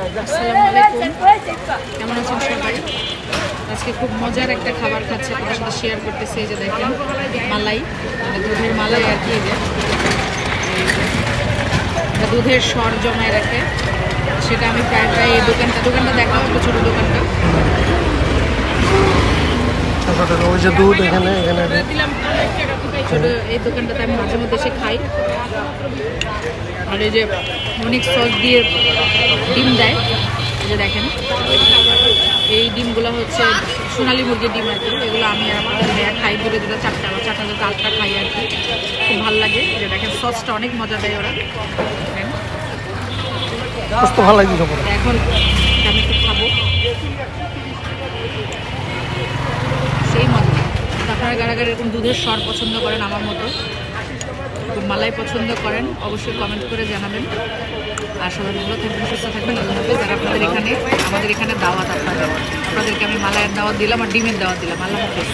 আসসালামু আলাইকুম, কেমন আছেন সবাই? আজকে খুব মজার একটা খাবার খাচ্ছে, আপনার সাথে শেয়ার করতেছি। এই যে দেখেন মালাই, মানে দুধের মালাই আর কি। এই যে এটা দুধের স্বর জমায় রাখে, সেটা আমি প্রায় প্রায় এই দোকানটা দেখাও, একটু ছোটো দোকানটা। ওই যে দুধ এখানে ছোটো এই দোকানটাতে আমি মাঝে মধ্যে এসে খাই। আর এই যে অনেক সস দিয়ে ডিম দেয়। এই যে দেখেন এই ডিমগুলো হচ্ছে সোনালী মুরগির ডিম আর কি। এগুলো আমি আর আমার ভাইয়া খাই, দুটো দুটো চারটা আটটা খাই আর কি, খুব ভালো লাগে। যে দেখেন সসটা অনেক মজা দেয় ওরা। ভালো লাগে। এখন আমি একটু খাবো, সেই মজা। আপনারা কারা এরকম দুধের স্বর পছন্দ করেন আমার মতো, মালাই পছন্দ করেন, অবশ্যই কমেন্ট করে জানাবেন। আর সবাই ভালো থাকবেন, সুস্থ থাকবেন। আল্লাহ হাফেজ। আর আমাদের এখানে দাওয়াত, আপনাদেরকে আমি মালাইয়ের দাওয়াত দিলাম আর ডিমের দাওয়াত দিলাম। আল্লাহ হাফেজ।